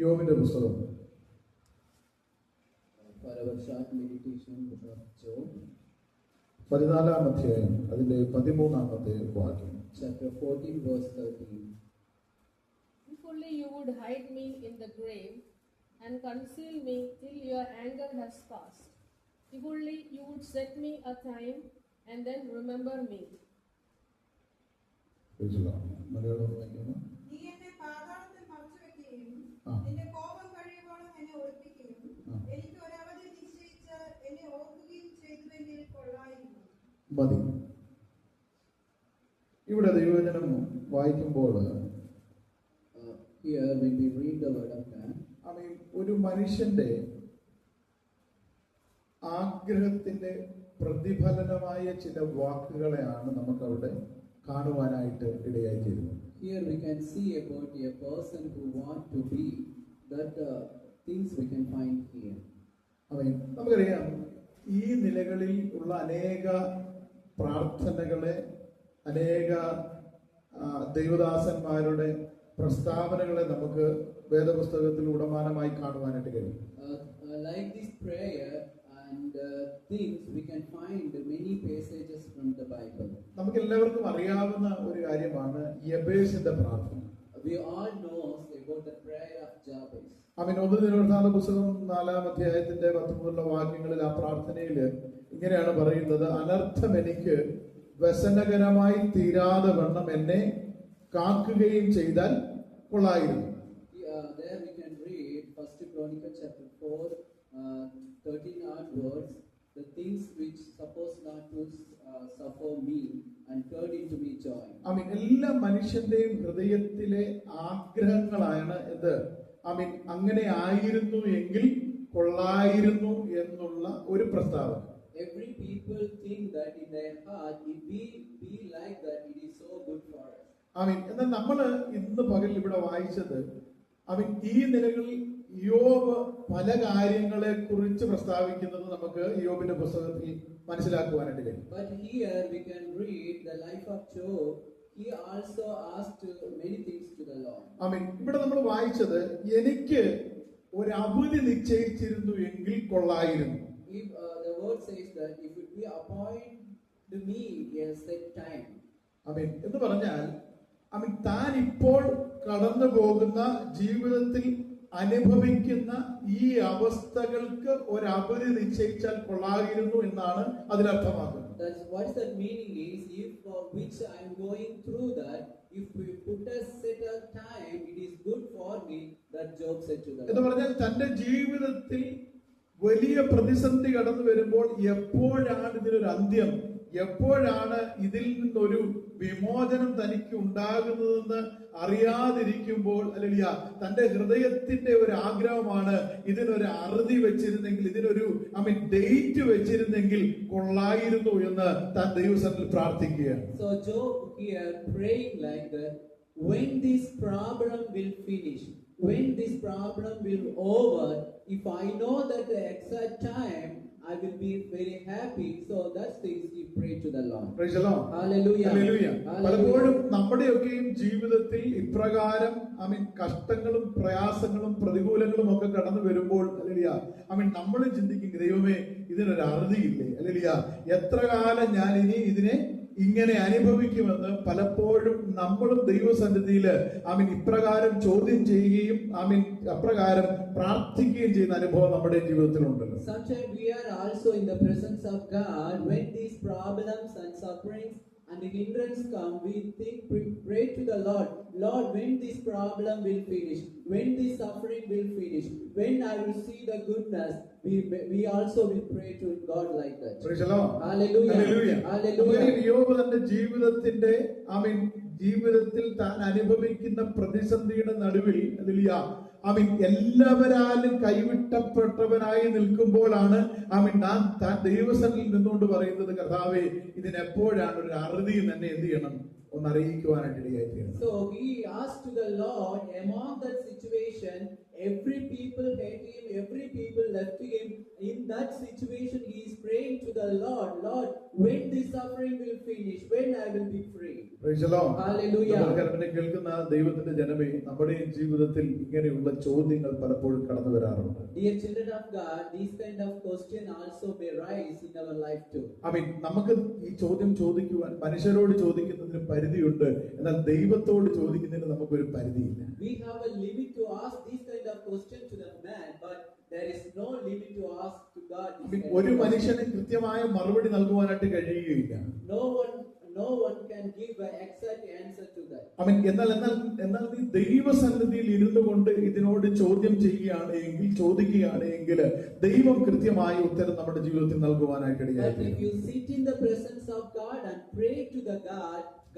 യോബിന്റെ പുസ്തകം For our short meditation of Job, 14-ാം അധ്യായം അതിന്റെ 13-ാമത്തെ വാക്യം. chapter 14, verse 13. If only you would hide me in the grave and conceal me till your anger has passed. If only you would set me a time and then remember me. Malayalam വായിക്കുന്നു. നീ എന്നെ പാതാളത്തിൽ മറച്ചുവെക്കുകയും നിന്റെ കോപം കഴിയുമ്പോഴും എന്നെ ഒളിപ്പിക്കുകയും എനിക്ക് ഒരവധി നിശ്ചയിച്ച് എന്നെ ഓർക്കുകയും ചെയ്തുവെങ്കിൽ കൊള്ളായിരുന്നു. മതി. ഇവിടെ ദൈവവചനം വായിക്കുമ്പോൾ Here when we read the word of God, ഒരു മനുഷ്യന്റെ ആഗ്രഹത്തിന്റെ പ്രതിഫലനമായ ചില വാക്കുകളെയാണ് നമുക്ക് അവിടെ കാണുവാനായിട്ട് ഇടയായി തീരുന്നത്. here we can see about a person who want to be that things we can find here. നമുക്കറിയാം ഈ നിലകളിൽ ഉള്ള അനേക പ്രാർത്ഥനകളെ, അനേക ദൈവദാസന്മാരുടെ പ്രസ്താവനകളെ നമുക്ക് വേദപുസ്തകത്തിൽ ഉടമാനമായി കാണുവാനായിട്ട് കഴിയും. Like this prayer and things we can find many passages from the Bible. നമുക്ക് എല്ലാവർക്കും അറിയാവുന്ന ഒരു കാര്യമാണ് യബേസിന്റെ പ്രാർത്ഥന. We all know about the prayer of Jabez. ഒന്ന് ദിനവൃത്താന്ത പുസ്തകം 4-ാം അധ്യായത്തിന്റെ 13 വാക്യങ്ങളിൽ ആ പ്രാർത്ഥനയിൽ ഇങ്ങനെയാണ് പറയുന്നത്: അനർത്ഥം എനിക്ക് വ്യസനകരമായി തീരാതെ വണ്ണം എന്നെ കാക്കുകയും ചെയ്താൽ കൊള്ളായിരുന്നു. There we can read 1 Chronicles chapter 4, 13 onwards, the things which supposed not to suffer me and turned into me joy. എല്ലാ മനുഷ്യന്റെയും ഹൃദയത്തിലെ ആഗ്രഹങ്ങളാണ് ഇത്. അങ്ങനെ ആയിരുന്നു എങ്കിൽ കൊള്ളായിരുന്നു എന്നുള്ള ഒരു പ്രസ്താവന. Every people think that in their heart, if we be like that, it is so good for us. എന്നാൽ നമ്മൾ ഇന്ന് പകൽ ഇവിടെ വായിച്ചത് ഈ നിലകളിൽ യോബ് പല കാര്യങ്ങളെ കുറിച്ച് പ്രസ്താവിക്കുന്നത് നമുക്ക് യോബിന്റെ പുസ്തകത്തിൽ മനസ്സിലാക്കുവാനായിട്ട് കഴിയും. But here we can read the life of Job. He also asked many things to the Lord. ഇവിടെ നമ്മൾ വായിച്ചത് എനിക്ക് ഒരു അവധി നിശ്ചയിച്ചിരുന്നു എങ്കിൽ കൊള്ളായിരുന്നു. If the word says that if it be appointed to me a set time. എന്ന് പറഞ്ഞാൽ താൻ ഇപ്പോൾ കടന്നു പോകുന്ന ജീവിതത്തിൽ അനുഭവിക്കുന്ന ഈ അവസ്ഥകൾക്ക് ഒരു അവധി നിശ്ചയിച്ചാൽ കൊള്ളായിരുന്നു എന്നാണ് അതിനർത്ഥമാക്കുന്നത്. That's what that meaning is. If for which I am going through that, if we put a set a time, it is good for me. That Job said to the Lord. എന്ന് പറഞ്ഞാൽ തന്റെ ജീവിതത്തിൽ വലിയ പ്രതിസന്ധി കടന്നു വരുമ്പോൾ എപ്പോഴാണ് ഇതിനൊരു അന്ത്യം, എപ്പോഴാണ് ഇതിൽ നിന്നൊരു വിമോചനം തനിക്ക് ഉണ്ടാകുന്നതെന്ന് അറിയാതിരിക്കുമ്പോൾ അല്ലല്ല തന്റെ ഹൃദയത്തിന്റെ ഒരു ആഗ്രഹമാണ് ഇതിനൊരു അറുതി വെച്ചിരുന്നെങ്കിൽ, ഇതിനൊരു ഡേറ്റ് വെച്ചിരുന്നെങ്കിൽ കൊള്ളായിരുന്നു എന്ന് താൻ ദൈവസന്നിധിയിൽ പ്രാർത്ഥിക്കുകയാണ്. So Job here praying like that, when this problem will finish, when this problem will over, if I know that the exact time, I will be very happy. So that's things he prayed to the Lord. Praise the Lord. Hallelujah. Hallelujah. പലപ്പോഴും നമ്മുടെയൊക്കെയും ജീവിതത്തിൽ ഇപ്രകാരം കഷ്ടങ്ങളും പ്രയാസങ്ങളും പ്രതികൂലങ്ങളും ഒക്കെ കടന്നു വരുമ്പോൾ അല്ലല്ല നമ്മൾ ചിന്തിക്കും, ദൈവമേ ഇതിനൊരു അറുതിയില്ലേ, അല്ലല്ല എത്ര കാലം ഞാൻ ഇനി ഇതിനെ ഇങ്ങനെ അനുഭവിക്കുമെന്ന് പലപ്പോഴും നമ്മളും ദൈവസന്നിധിയിൽ ഇപ്രകാരം ചോദ്യം ചെയ്യുകയും അപ്രകാരം പ്രാർത്ഥിക്കുകയും ചെയ്യുന്ന അനുഭവം നമ്മുടെ ജീവിതത്തിലുണ്ടല്ലോ. Sometimes we are also in the presence of God when these problems and sufferings and the hindrance come, we think, pray to the Lord, Lord, when this problem will finish, when this suffering will finish, when I will see the goodness, we also will pray to God like that. Praise the Lord. Hallelujah. Hallelujah. Hallelujah. യോബ് തന്റെ ജീവിതത്തിന്റെ ജീവിതത്തിൽ താൻ അനുഭവിക്കുന്ന പ്രതിസന്ധിയുടെ നടുവിൽ എല്ലാവരാലും കൈവിട്ടപ്പെട്ടവനായി നിൽക്കുമ്പോഴാണ് താൻ ദൈവസന്നിധിയിൽ നിന്നുകൊണ്ട് പറയുന്നത്, കർത്താവേ ഇതിനെപ്പോഴാണ് ഒരു അറുതി തന്നെ എന്ത് ചെയ്യണം ഒന്ന് അറിയിക്കുവാനായിട്ട് ഇടയായി. So he asked to the Lord, among that situation, every people hate him, every people left him. In that situation, he is praying to the Lord, Lord, when this suffering will finish, when I will be free. Praise the Lord. Hallelujah. നമ്മൾക്കരവിനെ കേൾക്കുന്ന ദൈവത്തിന്റെ ജനമേ, നമ്മുടെയും ജീവിതത്തിൽ ഇങ്ങനെയുള്ള ചോദ്യങ്ങൾ പലപ്പോഴും കടന്നു വരാറുണ്ട്. Dear children of God, these kind of question also may rise in our life too. നമുക്ക് ഈ ചോദ്യം ചോദിക്കുവാൻ മനുഷ്യരോട് ചോദിക്കുന്നതിന് പരിധിയുണ്ട്, എന്നാൽ ദൈവത്തോട് ചോദിക്കുന്നതിന് നമുക്കൊരു പരിധിയില്ല. We have a limit to ask these kind of question to the man, but there is no limit to ask to God. ഒരു മനുഷ്യന് കൃത്യമായ മറുപടി നൽകുവാനായിട്ട് കഴിയുകയില്ല. No one can give an exact answer to that. എന്നാൽ നീ ദൈവസന്നിധിയിൽ ഇരുന്നു കൊണ്ട് ഇതിനോട് ചോദിക്കുകയാണെങ്കിൽ ദൈവം കൃത്യമായ ഉത്തരം നമ്മുടെ ജീവിതത്തിൽ നൽകുവാനായിട്ട് But ഇടയായി. if you sit in the presence of God and pray to the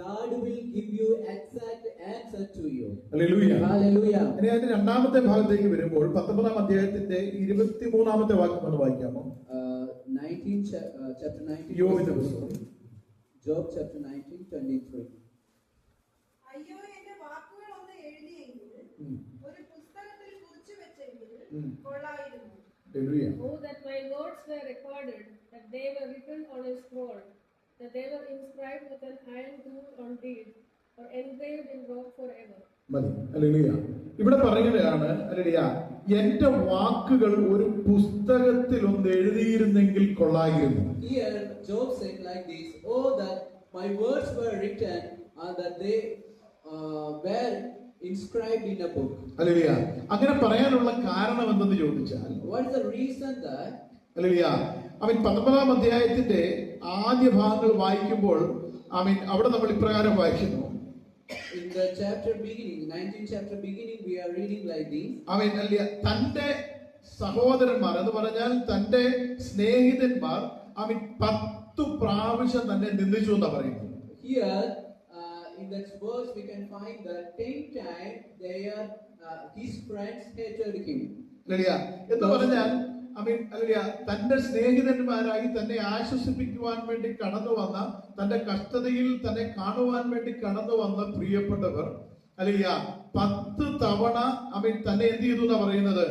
God will give you exact answer to you. Hallelujah. Hallelujah. ഇനി അതിന്റെ രണ്ടാമത്തെ ഭാഗത്തേക്ക് വരുമ്പോൾ 19-ാം അധ്യായത്തിന്റെ 23-ാമത്തെ വാക്യം ഒന്ന് വായിക്കാമോ? 19 chapter 19. യോബിന്റെ പുസ്തകം. Job chapter 19:23. അയ്യോ, എന്റെ വാക്കുകൾ ഒന്ന് എഴുതിയെങ്കിൽ, ഒരു പുസ്തകത്തിൽ കുറിച്ചു വെച്ചെങ്കിൽ കൊള്ളായിരുന്നു. Hallelujah. Oh, that my words were recorded, that they were written on a scroll, that they were inscribed with an iron tool on deed, or engraved in rock forever. മതി. ഹല്ലേലൂയ. ഇവിടെ പറയുകയാണ്, ഹല്ലേലൂയ, എന്റെ വാക്കുകൾ ഒരു പുസ്തകത്തിൽ ഒന്ന് എഴുതിയിരുന്നെങ്കിൽ കൊള്ളായിരുന്നു. Here Job said like this, oh that my words were written and that they were inscribed in a book. Hallelujah. അങ്ങനെ പറയാനുള്ള കാരണം എന്തെന്ന് ചോദിച്ചാൽ, What is the reason that? Hallelujah, 19-ാം അധ്യായത്തിന്റെ ആദ്യ ഭാഗങ്ങൾ വായിക്കുമ്പോൾ അവിടെ നമ്മൾ ഇപ്രകാരം വായിക്കുന്നു. In the chapter beginning, 19th chapter beginning, we are reading like this. തന്റെ സഹോദരന്മാർ എന്ന് പറഞ്ഞാൽ തന്റെ സ്നേഹിതന്മാർ 10 പ്രാവശ്യം തന്നെ നിന്ദിച്ചു എന്നാ പറയുന്നത്. Here in that verse we can find that 10 times they are his friends hated him. എന്ന് പറഞ്ഞാൽ തന്റെ സ്നേഹിതന്മാരായി തന്നെ ആശ്വസിപ്പിക്കുവാൻ വേണ്ടി കടന്നു വന്ന, തന്റെ കഷ്ടതയിൽ തന്നെ കാണുവാൻ വേണ്ടി കടന്നു വന്ന പ്രിയപ്പെട്ടവർ 10 തവണ തന്നെ എന്ത് ചെയ്തു എന്നാ പറയുന്നത്,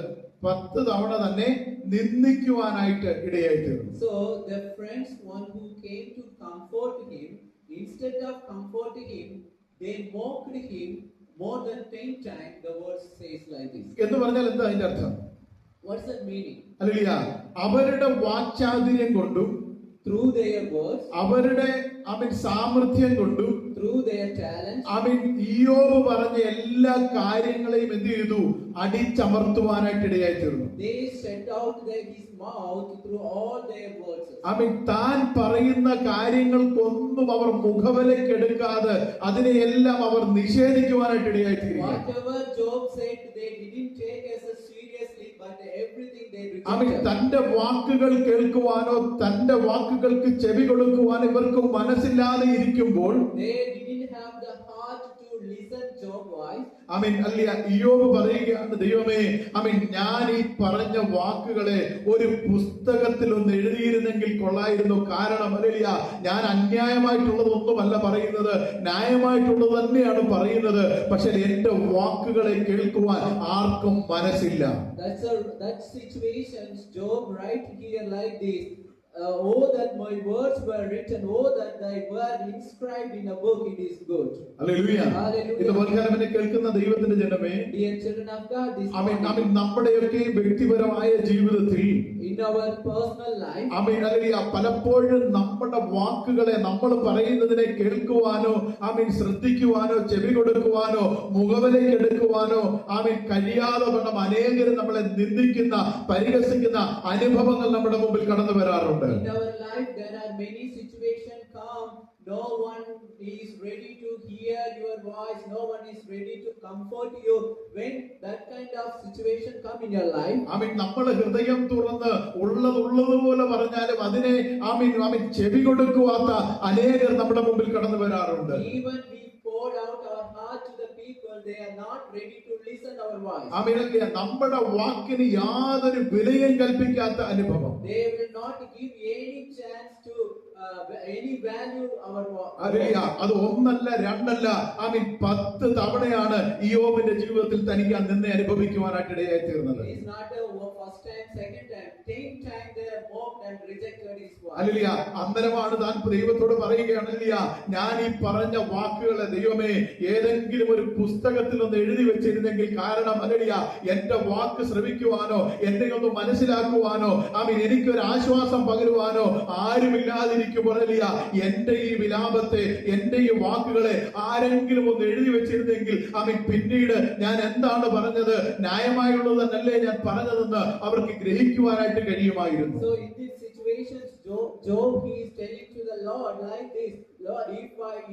10 തവണ തന്നെ നിന്ദിക്കുവാനായിട്ട് ഇടയായി തീർന്നു. So the friends, one who came to comfort him, instead of comforting him, they mocked him more than 10 times. The word says like this. എന്ന് പറഞ്ഞാൽ എന്താ അതിന്റെ അർത്ഥം? What's that meaning? അവരുടെ വാക്ചാതുര്യം കൊണ്ടും Through their words, അവരുടെ സാമർഥ്യം കൊണ്ടും, through their talents, ഇയ്യോബ് പറഞ്ഞ എല്ലാ കാര്യങ്ങളെയും എന്ത് ചെയ്തു, അടിച്ചമർത്തുവാനായിട്ട് ഇടയായി തീർന്നു. they set out his mouth through all their words. താൻ പറയുന്ന കാര്യങ്ങൾക്കൊന്നും അവർ മുഖവിലക്കെടുക്കാതെ അതിനെയെല്ലാം അവർ നിഷേധിക്കുവാനായിട്ട് ഇടയായി തീർന്നു. Whatever Job said, they didn't take as a seriously, but everything they rejected. തന്റെ വാക്കുകൾ കേൾക്കുവാനോ തന്റെ വാക്കുകൾക്ക് ചെവി കൊടുക്കുവാനോ ഇവർക്ക് മനസ്സില്ലാതെ ഇരിക്കുമ്പോൾ They didn't have the heart to listen Job voice. ഇയ്യോബ് പറയുകയാണ്, ദൈവമേ, ഞാൻ ഈ പറഞ്ഞ വാക്കുകളെ ഒരു പുസ്തകത്തിൽ ഒന്ന് എഴുതിയിരുന്നെങ്കിൽ കൊള്ളായിരുന്നു. കാരണം ഞാൻ അന്യായമായിട്ടുള്ളതൊന്നുമല്ല പറയുന്നത്, ന്യായമായിട്ടുള്ളത് തന്നെയാണ് പറയുന്നത്. പക്ഷെ എന്റെ വാക്കുകളെ കേൾക്കുവാൻ ആർക്കും മനസ്സില്ല. That situation Job right here like this. Oh that my words were written, oh that thy word inscribed in a book, it is good. Hallelujah. ഇത് കേൾക്കുന്ന ദൈവത്തിന്റെ ജനമേ, dear children of God, this നമ്മുടെയൊക്കെ വ്യക്തിപരമായ ജീവിതത്തിൽ, in our personal life, പലപ്പോഴും നമ്മുടെ വാക്കുകളെ, നമ്മൾ പറയുന്നതിനെ കേൾക്കുവാനോ ശ്രദ്ധിക്കുവാനോ ചെവി കൊടുക്കുവാനോ മുഖവിലേക്ക് എടുക്കുവാനോ കഴിയാതെ വണ്ണം അനേകരും നമ്മളെ നിന്ദിക്കുന്ന, പരിഹസിക്കുന്ന അനുഭവങ്ങൾ നമ്മുടെ മുമ്പിൽ കടന്നു വരാറുണ്ട്. In our life there are many situations come, no one is ready to hear your voice, no one is ready to comfort you. When that kind of situation come in your life, നമ്മൾ ഹൃദയം തുറന്ന് ഉള്ളതുപോലെ പറഞ്ഞാലും അതിനെ ചെവി കൊടുക്കുവാത്ത അനേകർ നമ്മുടെ മുമ്പിൽ കടന്നു വരാറുണ്ട്. even we poured out our heart to the people, they are not ready to listen our voice. നമ്മുടെ വാക്കിന് യാതൊരു വിലയും കൽപ്പിക്കാത്ത അനുഭവം. They will not give any chance to any value our work. Hallelujah. അത് ഒന്നല്ല രണ്ടല്ല, 10 തവണയാണ് ഇയ്യോബിന്റെ ജീവിതത്തിൽ തനിക്ക് ആ നിന്നെ അനുഭവിക്കുവാനായിട്ട് ഇടയായി തീർന്നത്. It is not a first time, second time, 10 times they have mocked and rejected his word. Hallelujah. അന്നേരമാണ് താൻ ദൈവത്തോട് പറയുകയാണ്, ഹല്ലേലൂയ, ഞാൻ ഈ പറഞ്ഞ വാക്കുകളെ ദൈവമേ ഏതെങ്കിലും ഒരു പുസ്തകത്തിൽ ഒന്ന് എഴുതി വെച്ചിരുന്നെങ്കിൽ, കാരണം ഹല്ലേലൂയ എന്റെ വാക്ക് ശ്രവിക്കുവാനോ എന്നെ ഒന്ന് മനസ്സിലാക്കുവാനോ എനിക്കൊരു ആശ്വാസം പകരുവാനോ ആരുമില്ലാതിരിക്കുമ്പോൾ ഹല്ലേലൂയ എന്റെ ഈ വിലാപത്തെ, എന്റെ ഈ വാക്കുകളെ ആരെങ്കിലും ഒന്ന് എഴുതി വെച്ചിരുന്നെങ്കിൽ പിന്നീട് ഞാൻ എന്താണ് പറഞ്ഞത്, ന്യായമായുള്ളത് തന്നല്ലേ ഞാൻ പറഞ്ഞതെന്ന് അവർക്ക് ഗ്രഹിക്കുവാനായിട്ട് കഴിയുമായിരുന്നു. So in these situations, Job he is telling to the Lord like this: Lord,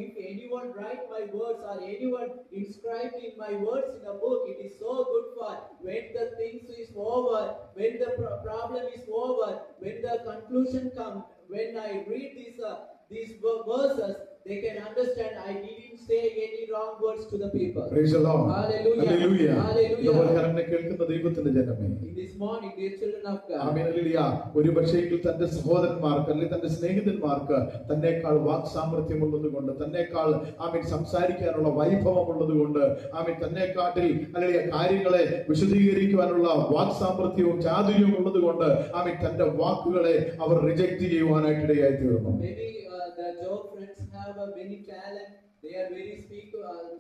if anyone write my words or anyone inscribed in my words in a book, it is so good for when the things is over, when the problem is over, when the conclusion comes, when I read these verses, they can understand I didn't say any wrong words to the people. Praise the Lord. Hallelujah. Hallelujah. Hallelujah. ഇതുപോലെ കരങ്ങളെ കേൾക്കുന്ന ദൈവത്തിന്റെ ജനമേ, In this morning, dear children of God, amen. Hallelujah. ഒരു പക്ഷേങ്കിൽ തന്റെ സഹോദരന്മാർക്ക് അല്ലെങ്കിൽ തന്റെ സ്നേഹിതന്മാർക്ക് തന്നെക്കാൾ വാക്സാമർത്ഥ്യമുള്ളത് കൊണ്ട്, തന്നെക്കാൾ സംസാരിക്കാനുള്ള വൈഭവമുള്ളത് കൊണ്ട്, തന്നെക്കാട്ടിൽ ഹല്ലേലൂയ കാര്യങ്ങളെ വിശദീകരിക്കുവാനുള്ള വാക്സാമർത്ഥ്യവും ചാതുര്യവും ഉള്ളത് കൊണ്ട് തന്റെ വാക്കുകളെ അവർ റിജക്ട് ചെയ്യുവാനായിട്ട് ഇടയായി തീർന്നു. maybe the Job friends have a many talent. They are very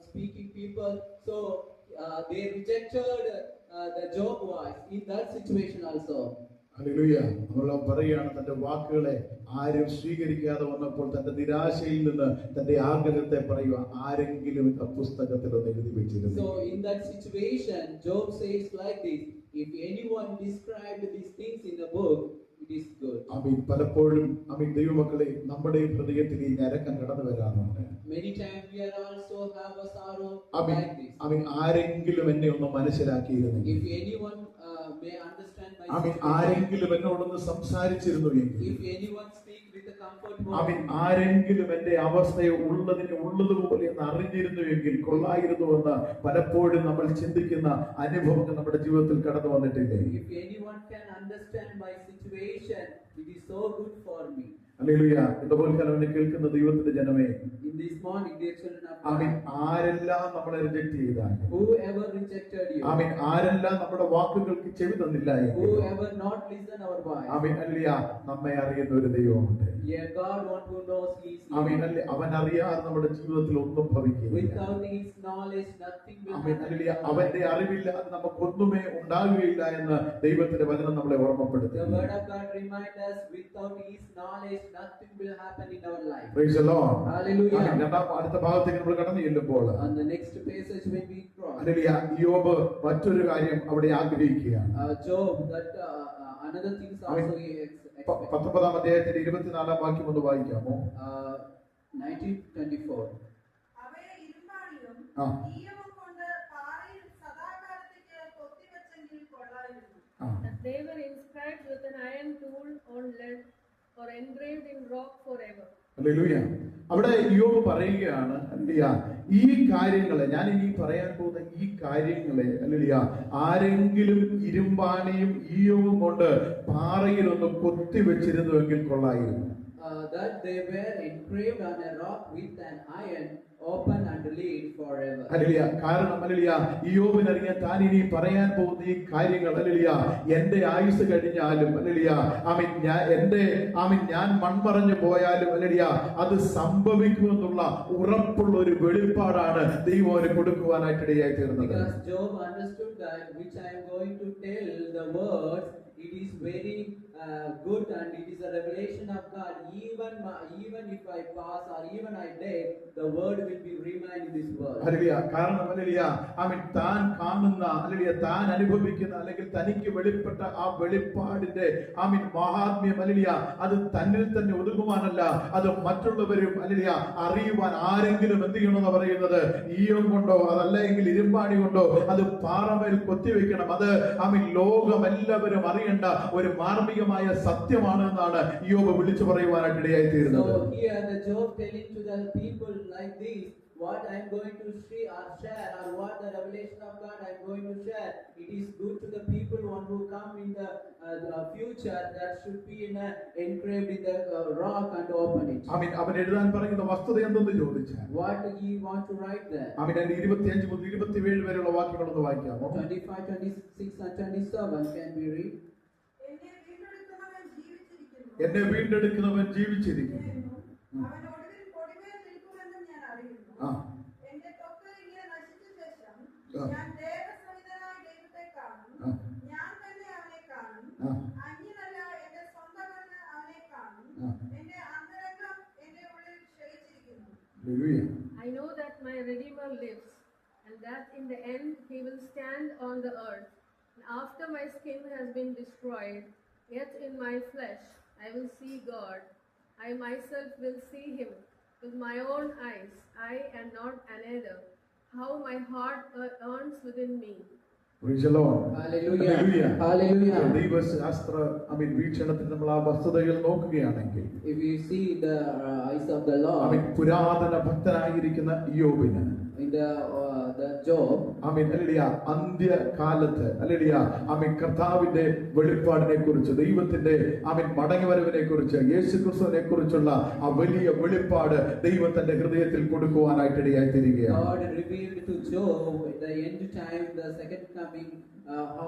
speaking people. So they rejected the Job voice in that situation also. Hallelujah. നമ്മൾ പറയുകയാണ്, തന്റെ വാക്കുകളെ ആരും സ്വീകരിക്കാതെ വന്നപ്പോൾ തന്റെ നിരാശയിൽ നിന്ന് തന്റെ ആഗ്രഹത്തെ പറയുക, ആരെങ്കിലും ആ പുസ്തകത്തിൽ ഒന്ന് എഴുതി വെച്ചിരുന്നു. So in that situation, Job says like this: if anyone described these things in a book, it is good. പലപ്പോഴും ദൈവമക്കളെ നമ്മുടെ ഹൃദയത്തിൽ ഈ ഞരക്കം കടന്നു വരാറുണ്ട്. Many times we are also have a sorrow like this. ആരെങ്കിലും എന്നെ ഒന്ന് മനസ്സിലാക്കിയിരുന്നെങ്കിൽ, If anyone may understand my situation, ആരെങ്കിലും എന്നോടൊന്ന് സംസാരിച്ചിരുന്നു എങ്കിൽ, if anyone speak with a comfort word, ആരെങ്കിലും എന്റെ അവസ്ഥയെ ഉള്ളതുപോലെ ഒന്ന് അറിഞ്ഞിരുന്നു എങ്കിൽ കൊള്ളായിരുന്നു എന്ന് പലപ്പോഴും നമ്മൾ ചിന്തിക്കുന്ന അനുഭവങ്ങൾ നമ്മുടെ ജീവിതത്തിൽ കടന്നു വന്നിട്ടില്ലേ? if anyone can understand my situation, it is so good for me. Hallelujah. ഇതുപോലെ തന്നെ കേൾക്കുന്ന ദൈവത്തിന്റെ ജനമേ, In this morning, dear children of amen, God, ആരെല്ലാം നമ്മളെ റിജക്ട് ചെയ്താൽ, whoever rejected you, ആമേൻ, ആരെല്ലാം നമ്മുടെ വാക്കുകൾക്ക് ചെവി തന്നില്ല എങ്കിൽ, whoever not listen our voice, amen, hallelujah, നമ്മെ അറിയുന്ന ഒരു ദൈവമുണ്ട്. yeah, God one who knows His amen, name. Hallelujah. അവൻ അറിയാതെ നമ്മുടെ ജീവിതത്തിൽ ഒന്നും ഭവിക്കില്ല. Without His knowledge, nothing will amen, happen. Hallelujah. അവന്റെ അറിവില്ലാതെ നമുക്കൊന്നുമേ ഉണ്ടാകുകയില്ല എന്ന് ദൈവത്തിന്റെ വചനം നമ്മളെ ഓർമ്മപ്പെടുത്തി. The word of God reminds us, without His knowledge, nothing will happen in our life. Praise the Lord. Hallelujah. ആമേൻ. അടുത്ത ഭാഗത്തേക്ക് നമ്മൾ കടന്നു ചെല്ലുമ്പോൾ, On the next passage, when we cross, ഹല്ലേലൂയ, ഇയ്യോബ് മറ്റൊരു കാര്യം അവിടെ ആഗ്രഹിക്കുകയാണ്. Job, that another things also he expects. 19-ാം അധ്യായത്തിന്റെ 24-ാം വാക്യം ഒന്ന് വായിക്കാമോ? 19:24. അവയെ ഇരുമ്പാണിയും ആ. ഈയവും കൊണ്ട് പാറയിൽ സദാകാലത്തേക്ക് കൊത്തിവെച്ചെങ്കിൽ കൊള്ളായിരുന്നു. That they were inscribed with an iron tool on lead or engraved in rock forever. Hallelujah. അവിടെ ഇയ്യോബ് പറയുകയാണ്, ഹല്ലേലൂയ, ഈ കാര്യങ്ങളെ, ഞാൻ ഇനി പറയാൻ പോകുന്ന ഈ കാര്യങ്ങളെ, ഹല്ലേലൂയ, ആരെങ്കിലും ഇരുമ്പാണിയും ഈയവും കൊണ്ട് പാറയിൽ ഒന്ന് കൊത്തി വെച്ചിരുന്നുവെങ്കിൽ കൊള്ളായിരുന്നു. That they were engraved on a rock with an iron, open and lead forever. Hallelujah. കാരണം ഹല്ലേലൂയ, ഇയ്യോബിനറിയാൻ താൻ ഇനി പറയാൻ പോകുന്ന ഈ കാര്യങ്ങൾ, ഹല്ലേലൂയ, എന്റെ ആയുസ് കഴിഞ്ഞാലും, ഹല്ലേലൂയ, ഞാൻ മൺമറഞ്ഞു പോയാലും, ഹല്ലേലൂയ, അത് സംഭവിക്കുമെന്നുള്ള ഉറപ്പുള്ള ഒരു വെളിപ്പാടാണ് ദൈവം അവന് കൊടുക്കുവാനായിട്ട് ഇടയായി തീർന്നത്. Because Job understood that which I am going to tell the words, it is very good and it is a revelation of God. Even if I pass or even I die, the word will be remain in this world. Hallelujah. കാരണം hallelujah, താൻ കാണുന്ന, hallelujah, താൻ അനുഭവിക്കുന്ന അല്ലെങ്കിൽ തനിക്ക് വെളിപ്പെട്ട ആ വെളിപ്പാടിന്റെ മഹാത്മ്യം, hallelujah, അത് തന്നിൽ തന്നെ ഒതുങ്ങുവാനല്ല, അത് മറ്റുള്ളവരും, ഹല്ലേലൂയ, അറിയുവാൻ ആരെങ്കിലും എന്ത് ചെയ്യണമെന്ന് പറയുന്നത്, ഈയം കൊണ്ടോ അതല്ലെങ്കിൽ ഇരുമ്പാണി കൊണ്ടോ അത് പാറമേൽ കൊത്തിവെക്കണം. അത് ലോകം എല്ലാവരും അറിയേണ്ട ഒരു മാർമികമായ സത്യമാണ് എന്നാണ് ഇയ്യോബ് വിളിച്ചു പറയുവാനായിട്ട് ഇടയായി തീരുന്നത്. So here the Job telling to the people like this, what I am going to share, or what the revelation of God I am going to share, it is good to the people who come in the future, that should be engraved in the rock and open it. അവൻ എഴുതാൻ പറയുന്ന വസ്തുത എന്തെന്ന് ചോദിച്ചാൽ What he want to write there? അതിന്റെ 25 മുതൽ 27 വരെയുള്ള വാക്യങ്ങളൊന്ന് വായിക്കാമോ? 25, 26 and 27 can be read. എന്നെ വീണ്ടെടുക്കുന്നവൻ ജീവിച്ചിരിക്കുന്നു. അവൻ ഒടുവിൽ പൊടിമേൽ നിൽക്കുമെന്നും ഞാൻ അറിയുന്നു. ആ. എന്റെ ത്വക്ക് ഇങ്ങനെ നശിച്ച ശേഷം ആ. ഞാൻ ദേവസഹിതനായ ദൈവത്തെ കാണും. ആ. ഞാൻ തന്നെ അവനെ കാണും. ആ. അന്യനല്ല, എന്റെ സ്വന്തമെന്ന് അവനെ കാണും. ആ. എന്റെ അന്തരംഗം എന്റെ ഉള്ളിൽ ക്ഷയിച്ചിരിക്കുന്നു. Hallelujah. I know that my Redeemer lives, and that in the end he will stand on the earth. And after my skin has been destroyed, yet in my flesh I will see God. I myself will see him with my own eyes, I and not another. How my heart yearns within me. Praise the Lord. Hallelujah. Hallelujah. Hallelujah. ദൈവശാസ്ത്ര വീക്ഷണത്തിൽ നമ്മൾ ആ വസ്തുതകൾ നോക്കുകയാണെങ്കിൽ If you see the eyes of the Lord പുരാതന ഭക്തനായിരിക്കുന്ന ഇയ്യോബിന് in the Job, hallelujah, അന്ത്യകാലത്ത് hallelujah കർത്താവിന്റെ വെളിപ്പാടിനെ കുറിച്ച്, ദൈവത്തിന്റെ മടങ്ങി വരവിനെ കുറിച്ച്, യേശുക്രിസ്തുവിനെ കുറിച്ചുള്ള ആ വലിയ വെളിപ്പാട് ദൈവം തന്റെ ഹൃദയത്തിൽ കൊടുക്കുവാനായിട്ട് ഇടയായി തീരുകയാണ്. God revealed to Job at the end time, the second coming,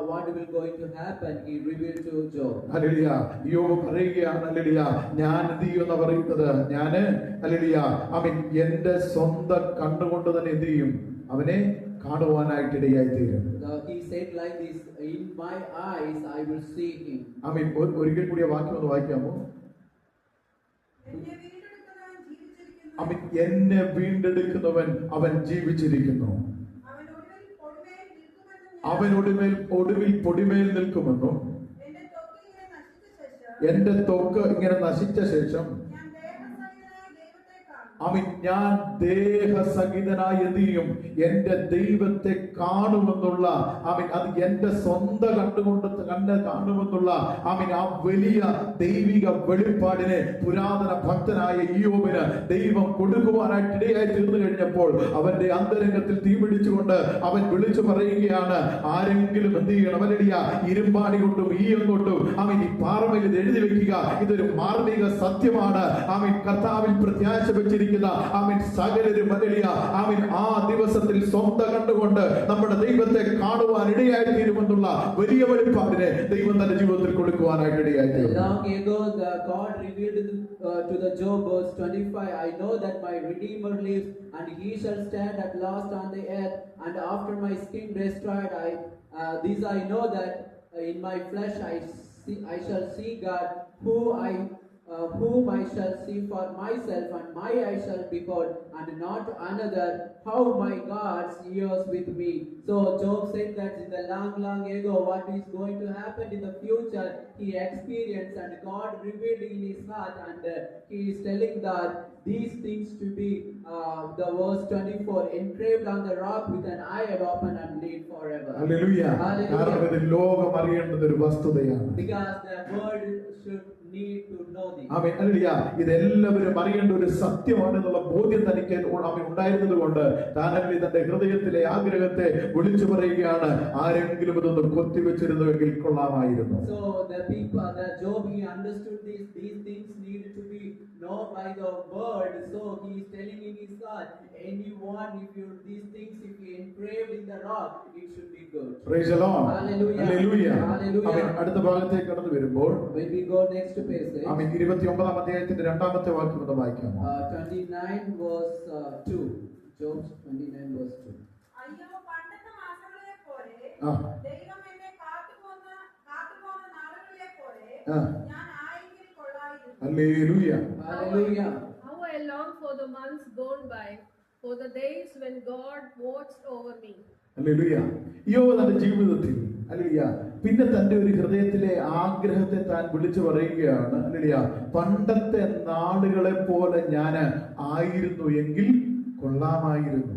what will going to happen, he revealed to Job. ഹല്ലേലൂയ. ഇയ്യോബ് പറയുകയാണ്, ഹല്ലേലൂയ, ഞാൻ എന്ത് ചെയ്യുമെന്ന് പറയുന്നത്, ഞാന് ഹല്ലേലൂയ എന്റെ സ്വന്തം കണ്ണുകൊണ്ട് തന്നെ എന്ത് ചെയ്യും, അവനെ കാണുവാനായിട്ട് ഇടയായി തീരും. He said like this, in my eyes I will see him. ഒരിക്കൽ കൂടി ആ വാക്യം ഒന്ന് വായിക്കാമോ? എന്നെ വീണ്ടെടുക്കുന്നവൻ ജീവിച്ചിരിക്കുന്നു. എന്നെ വീണ്ടെടുക്കുന്നവൻ അവൻ ജീവിച്ചിരിക്കുന്നു. അവൻ ഒടുവിൽ പൊടിമേൽ നിൽക്കുമെന്നും ഞാൻ അവൻ ഒടുവിൽ പൊടിമേൽ നിൽക്കുമെന്നും എന്റെ ത്വക്ക് ഇങ്ങനെ നശിച്ച ശേഷം എന്റെ ത്വക്ക് ഇങ്ങനെ നശിച്ച ശേഷം ഞാൻ ദേവസഹിതനായ ദൈവത്തെ കാണും. ഞാൻ ദേഹസഹിതനായി എന്ത് ചെയ്യും, എന്റെ ദൈവത്തെ കാണുമെന്നുള്ള അത് എന്റെ സ്വന്തം കണ്ടുകൊണ്ട് കണ്ണ് കാണുമെന്നുള്ള ആ വലിയ ദൈവിക വെളിപ്പാടിനെ പുരാതന ഭക്തനായ ഇയ്യോബിന് ദൈവം കൊടുക്കുവാനായിട്ട് ഇടയായി തീർന്നു കഴിഞ്ഞപ്പോൾ അവന്റെ അന്തരംഗത്തിൽ തീപിടിച്ചുകൊണ്ട് അവൻ വിളിച്ചു പറയുകയാണ്, ആരെങ്കിലും എന്ത് ചെയ്യണം, ഹല്ലേലൂയ, ഇരുമ്പാണി കൊണ്ടും ഈയം കൊണ്ടും ഈ പാറമേൽ ഇത് എഴുതി വെക്കുക, ഇതൊരു മാർമിക സത്യമാണ്. കർത്താവിൽ പ്രത്യാശ വെച്ചിരിക്കുന്ന സകലരും ഹല്ലേലൂയ ആ ദിവസത്തിൽ സ്വന്തം കണ്ടുകൊണ്ട് നമ്മുടെ ദൈവത്തെ കാണുവാൻ ഇടയായി തീരുമെന്നുള്ള വലിയ വെളിപ്പാടിനെ ദൈവം തന്റെ ജീവിതത്തിൽ കൊടുക്കുവാനായിട്ട് ഇടയായി തീരും. Long ago, God revealed to the Job verse 25, I know that my Redeemer lives, and he shall stand at last on the earth, and after my skin destroyed, this I know that in my flesh I shall see God, whom I shall see for myself, and my eyes shall behold, and not another. How my God hears with me. So Job said that in the long ago, what is going to happen in the future, he experienced, and God revealed in his heart, and he is telling that these things to be, the verse 24, engraved on the rock with an iron open and laid forever. Hallelujah. Hallelujah. കാരണം ഇത് ലോകം അറിയേണ്ടത് ഒരു വസ്തുതയാണ്. Because the world should need to know this. Hallelujah. ഇതെല്ലാവരും അറിയേണ്ട ഒരു സത്യമാണെന്നുള്ള ബോധ്യം തനിക്ക് ഉണ്ടായിരുന്നത് കൊണ്ട് താനല്ലേ തന്റെ ഹൃദയത്തിലെ ആഗ്രഹത്തെ വിളിച്ചു പറയുകയാണ്, ആരെങ്കിലും ഇതൊന്ന് കൊത്തിവെച്ചിരുന്നുവെങ്കിൽ കൊള്ളാമായിരുന്നു. So the people, the Job, he understood these things needed to be known by the word. So he is telling in his heart, anyone, these things, if you engraved in the rock, it should be good. Praise the Lord. Hallelujah. Hallelujah. Hallelujah. അടുത്ത ഭാഗത്തേക്ക് കടന്നു വരുമ്പോൾ When we go next to passage, 29 അധ്യായത്തിന്റെ രണ്ടാമത്തെ വാക്യം ഒന്ന് വായിക്കാമോ? 29 verse 2. Job 29 verse 2. അയ്യോ, പണ്ടത്തെ മാസങ്ങളെ പോലെ ആ. ദൈവം എന്നെ കാത്തുപോന്ന നാളുകളെ പോലെ ആ. ഞാൻ ആയെങ്കിൽ കൊള്ളായിരുന്നു. Hallelujah. Hallelujah. How I long for the months gone by, for the days when God watched over me. Hallelujah. യോബ് തന്റെ ജീവിതത്തിൽ ഹല്ലേലൂയ പിന്നെ തന്റെ ഒരു ഹൃദയത്തിലെ ആഗ്രഹത്തെ താൻ വിളിച്ചു പറയുകയാണ്, ഹല്ലേലൂയ, പണ്ടത്തെ നാളുകളെ പോലെ ഞാൻ ആയിരുന്നു എങ്കിൽ കൊള്ളാമായിരുന്നു.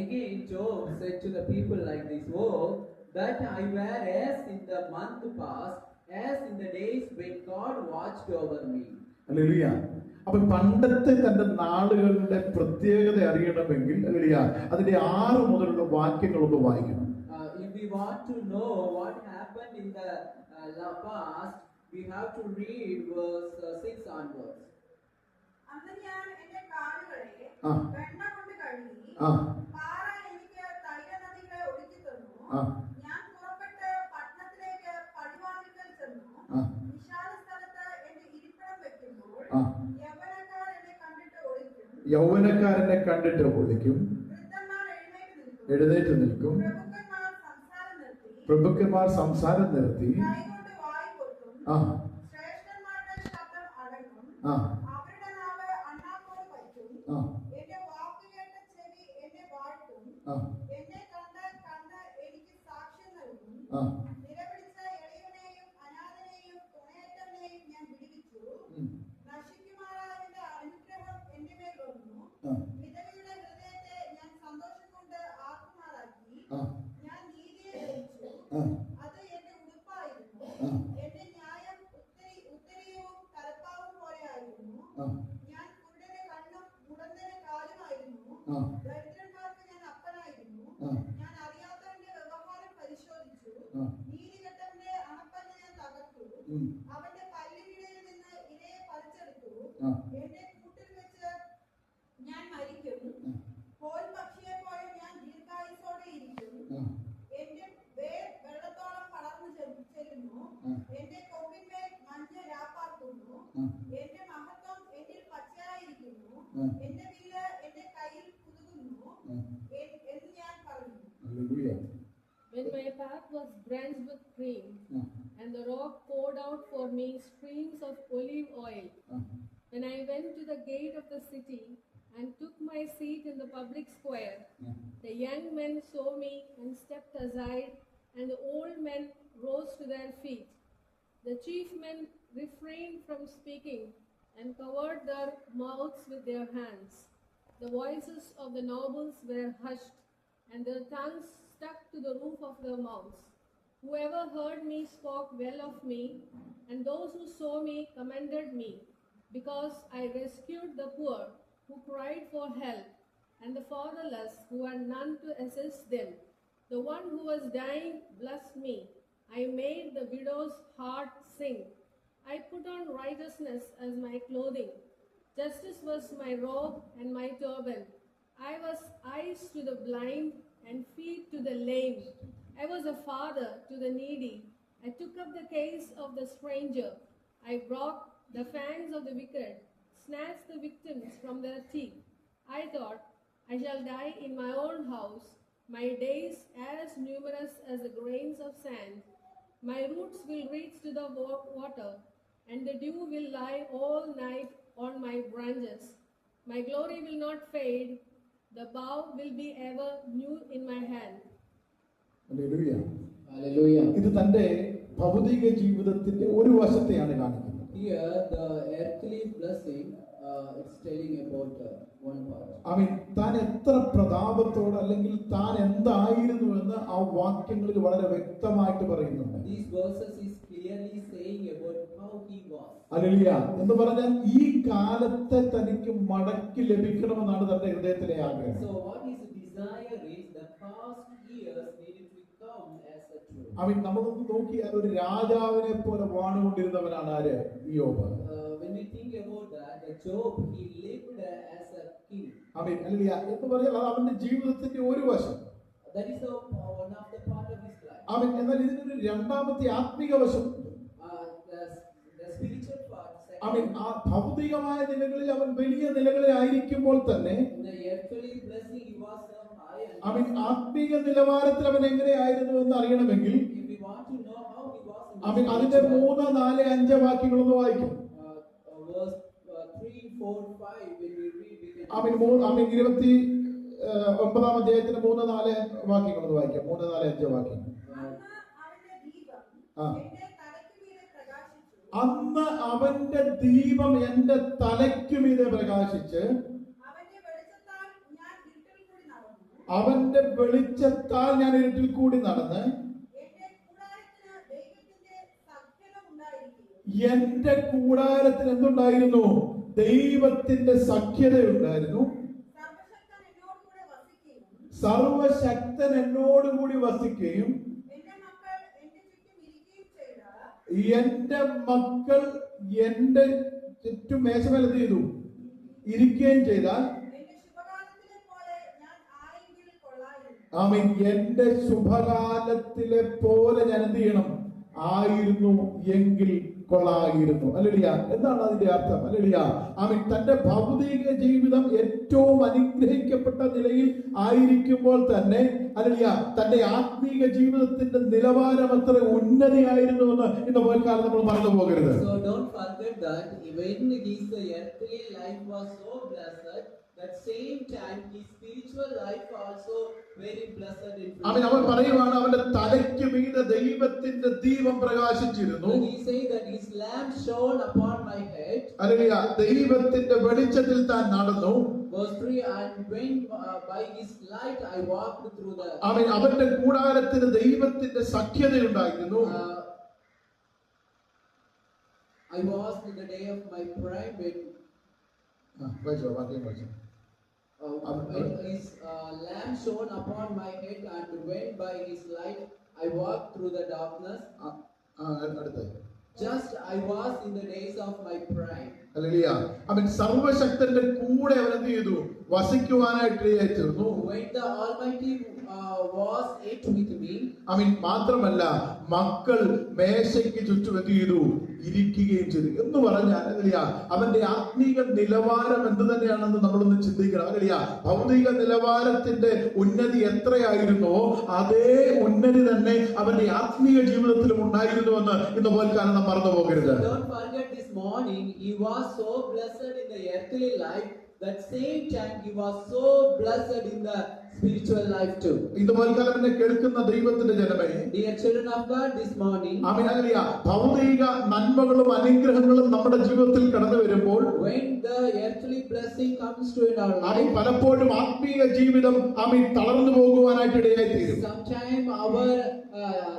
Again, Job said to the people like this, oh, that I were as in the month past, as in the days when God watched over me. Hallelujah. അപ്പൊ പണ്ടത്തെ തന്റെ നാളുകളുടെ പ്രത്യേകത അറിയണമെങ്കിൽ അല്ലെ അതിന്റെ 6 മുതലുള്ള വാക്യങ്ങളൊന്ന് വായിക്കണം. If we want to know what happened in the past, we have to read verse 6 onwards. അന്ന് ഞാൻ എന്റെ കാലുകളെ ആ. വെണ്ണ കൊണ്ട് കഴുകി, ആ. പാറ എനിക്ക് തൈലനദികളെ ഒഴുക്കി തന്നു. ആ. ഞാൻ പുറപ്പെട്ട് പട്ടണത്തിലേക്ക് പടിവാതിൽക്കൽ ചെന്നു. ആ. വിശാല സ്ഥലത്ത് എന്റെ ഇരിപ്പിടം വെക്കുമ്പോൾ ആ. യൗവനക്കാർ എന്നെ കണ്ടിട്ട് ഒളിക്കും. യൗവനക്കാരനെ കണ്ടിട്ട് ഒളിക്കും, വൃദ്ധന്മാർ എഴുന്നേറ്റ് എഴുന്നേറ്റ് നിൽക്കും, പ്രഭുക്കന്മാർ സംസാരം നിർത്തി, കൈകൊണ്ട് വായ് പൊത്തും. ആ. ശ്രേഷ്ഠന്മാരുടെ ശബ്ദം അടങ്ങും. ആ. അവരുടെ നാവ് അണ്ണാക്കോട് പറ്റും. ആ. എന്റെ വാക്കുകേട്ട ചെവി എന്നെ വാഴ്ത്തും. ആ. എന്നെ കണ്ട് എനിക്ക് സാക്ഷ്യം നൽകും. ആ. നിലവിളിച്ച എളിയവനെയും അനാഥനെയും തുണയറ്റവനെയും ഞാൻ വിടുവിച്ചു. നശിക്കുമാറായവന്റെ അനുഗ്രഹം എന്റെ മേൽ വന്നു. ആ. വിധവയുടെ ഹൃദയത്തെ ഞാൻ സന്തോഷം കൊണ്ട് ആക്കുമാറാക്കി. ആ. ഞാൻ നീതിയെ ധരിച്ചു. ആ. അത് എന്റെ ഉടുപ്പായിരുന്നു. ആ. എന്റെ ന്യായം ഉത്തരീയവും തലപ്പാവും പോലെയായിരുന്നു. ആ. ഞാൻ കുരുടന് കണ്ണും മുടന്തന് കാലുമായിരുന്നു. ആ. ദരിദ്രന്മാർക്ക് ഞാൻ അപ്പനായിരുന്നു. ആ. ഞാൻ അറിയാത്തവന്റെ വ്യവഹാരം പരിശോധിച്ചു. ആ. നീതികെട്ടവന്റെ അണപ്പല്ല് ഞാൻ തകർത്തു. അവന്റെ പല്ലിനിടയിൽ നിന്ന് ഇരയെ പറിച്ചെടുത്തു. ആ. എന്റെ കൂട്ടിൽ വെച്ച് ഞാൻ മരിക്കും. കോൽ പക്ഷിയെ പോലെ ഞാൻ ദീർഘായുസോടെ ഇരിക്കും. എന്റെ വേർ വെള്ളത്തോളം പടർന്നു ചെല്ലുന്നു. എന്റെ കൊമ്പിന്മേൽ മഞ്ഞ് രാപ്പാർക്കുന്നു. എന്റെ മഹത്വം എന്നിൽ പച്ചയായിരിക്കുന്നു. എന്റെ വില്ല് എന്റെ കയ്യിൽ പുതുകുന്നു എന്ന് ഞാൻ പറഞ്ഞു. When my path was drenched with cream, and the rock poured out for me streams of olive oil, when I went to the gate of the city and took my seat in the public square, the young men saw me and stepped aside, and the old men rose to their feet. The chief men refrained from speaking and covered their mouths with their hands. The voices of the nobles were hushed, and their tongues stuck to the roof of their mouths. Whoever heard me spoke well of me, and those who saw me commended me, because I rescued the poor who cried for help, and the fatherless who had none to assist them. The one who was dying blessed me. I made the widow's heart sing. I put on righteousness as my clothing. Justice was my robe and my turban. I was eyes to the blind and feet to the lame. I was a father to the needy. I took up the case of the stranger. I broke the fangs of the wicked, snatched the victims from their teeth. I thought, I shall die in my own house, my days as numerous as the grains of sand. My roots will reach to the water, and the dew will lie all night on my branches. My glory will not fade, the bow will be ever new in my hand. Hallelujah. Hallelujah. ഇത് തന്റെ ഭൗതിക ജീവിതത്തിന്റെ ഒരു വശത്തെയാണ് കാണിക്കുന്നത്. Here the earthly blessing, it's telling about one part. ആമീൻ. താൻ എത്ര പ്രതാപത്തോടെ അല്ലെങ്കിൽ താൻ എന്തായിരുന്നു എന്ന് ആ വാക്യങ്ങളിൽ വളരെ വ്യക്തമായിട്ട് പറയുന്നുണ്ട്. These verses is clearly saying about how he was. Hallelujah. എന്ന് പറഞ്ഞാൽ ഈ കാലത്തെ തനിക്ക് മടക്കി ലഭിക്കണമെന്നാണ് തന്റെ ഹൃദയത്തിലെ ആഗ്രഹം. So what his desire is the past years needed to come as a truth. ആമീൻ. നമ്മളൊന്ന് നോക്കിയാൽ ഒരു രാജാവിനെ പോലെ വാണുകൊണ്ടിരുന്നവനാണ് ആര്? യോബ്. When we think about that, Job, he lived as a king. Amin. Hallelujah. എന്ന് പറഞ്ഞാൽ അത് അവന്റെ ജീവിതത്തിന്റെ ഒരു വശം. That is one of the part of his life. ആമീൻ. എന്നാൽ ഇതിനൊരു രണ്ടാമത്തെ ആത്മീക വശമുണ്ട്. The spiritual part. ആമീൻ. ആ ഭൗതികമായ നിലകളിൽ അവൻ വലിയ നിലകളിലായിരിക്കുമ്പോൾ തന്നെ The earthly blessing he was so high. ആമീൻ. ആത്മീക നിലവാരത്തിൽ അവൻ എങ്ങനെയായിരുന്നു എന്ന് അറിയണമെങ്കിൽ If we want to know how he was in the ആമീൻ അതിന്റെ spiritual 3, 4, 5 വാക്യങ്ങളൊന്ന് വായിക്കും. verse 3, 4, 5 when we read we can ആമീൻ. 29-ാം അധ്യായത്തിന്റെ 3, 4 വാക്യങ്ങളൊന്ന് വായിക്കാം. 3, 4, 5 വാക്യങ്ങൾ. അന്ന് അവന്റെ ദീപം എന്റെ തലയ്ക്ക് മീതെ അന്ന് അവന്റെ ദീപം എന്റെ തലയ്ക്ക് മീതെ പ്രകാശിച്ചു. പ്രകാശിച്ച് അവന്റെ വെളിച്ചത്താൽ ഞാൻ ഇരുട്ടിൽ കൂടി നടന്നു. അവന്റെ വെളിച്ചത്താൽ ഞാൻ ഇരുട്ടിൽ കൂടി നടന്ന് എന്റെ കൂടാരത്തിന് ദൈവത്തിന്റെ സകലം ഉണ്ടായിരിക്കും. എന്റെ കൂടാരത്തിന് എന്തുണ്ടായിരുന്നു? ദൈവത്തിന്റെ സഖ്യതയുണ്ടായിരുന്നു. സർവശക്തൻ എന്നോടുകൂടെ വസിക്കുകയും എന്റെ മക്കൾ എന്റെ ചുറ്റും മേശമേൽ എന്ത് ചെയ്തു? ഇരിക്കുകയും ചെയ്താൽ ആമേൻ, എന്റെ ശുഭകാലത്തിലെ പോലെ ഞാൻ എന്ത് ചെയ്യണം? ആയിരുന്നു എങ്കിൽ കൊള്ളായിരുന്നു. ഹല്ലേലൂയ. എന്താണ് അതിന്റെ അർത്ഥം? ഹല്ലേലൂയ. ആമേൻ. തന്റെ ഭൗതിക ജീവിതം ഏറ്റവും അനുഗ്രഹിക്കപ്പെട്ട നിലയിൽ ആയിരിക്കുമ്പോൾ തന്നെ ഹല്ലേലൂയ, തന്റെ ആത്മീക ജീവിതത്തിന്റെ നിലവാരം അത്ര ഉന്നതിയായിരുന്നുവെന്ന് ഇന്ന് പോൽക്കാലം നമ്മൾ മറന്നു പോകരുത്. So don't forget that when his earthly life was so blessed, that same time his spiritual life also very blessed in അവൻ പറയുവാണ്, അവന്റെ തലയ്ക്ക് മീതെ ദൈവത്തിന്റെ ദീപം പ്രകാശിച്ചിരുന്നു. He say that his lamp shone upon my head. Hallelujah. ദൈവത്തിന്റെ വെളിച്ചത്തിൽ താൻ നടന്നു. Verse 3, and when by his light I walked through the അവന്റെ കൂടാരത്തിന് ദൈവത്തിന്റെ സഖ്യതയുണ്ടായിരുന്നു. I was in the day of my prime when when his lamp shone upon my head, and when by his light I walked through the darkness. Just I was in the days of my prime. Hallelujah. അവൻ സർവശക്തന്റെ കൂടെ അവൻ എന്ത് ചെയ്തു? വസിക്കുവാനായിട്ട് ഇടയായിത്തീർന്നു. When the Almighty was it with me. അവൻ മാത്രമല്ല, മക്കൾ മേശയ്ക്ക് ചുറ്റും എന്ത് ചെയ്തു? ഇരിക്കുകയും ചെയ്തു. എന്ന് പറഞ്ഞാൽ ഹല്ലേലൂയ, അവന്റെ ആത്മീക നിലവാരം എന്ത് തന്നെയാണെന്ന് നമ്മളൊന്ന് ചിന്തിക്കണം. ഹല്ലേലൂയ. ഭൗതിക നിലവാരത്തിന്റെ ഉന്നതി എത്രയായിരുന്നോ അതേ ഉന്നതി തന്നെ അവന്റെ ആത്മീയ ജീവിതത്തിലും ഉണ്ടായിരുന്നുവെന്ന് ഇന്ന് പോൽക്കാലം നാം മറന്നു പോകരുത്. Don't forget, this morning he was so blessed in the earthly life, that same time he was so blessed in the spiritual life too. ഇന്ന് പോൽക്കാലം എന്നെ കേൾക്കുന്ന ദൈവത്തിന്റെ ജനമേ, Dear children of God, this morning amen, hallelujah, ഭൗതിക നന്മകളും അനുഗ്രഹങ്ങളും നമ്മുടെ ജീവിതത്തിൽ കടന്നു വരുമ്പോൾ when the earthly blessing comes to in our amen, life, പലപ്പോഴും ആത്മീയ ജീവിതം ആമേൻ തളർന്നു പോകുവാനായിട്ട് ഇടയായിത്തീരും. sometime our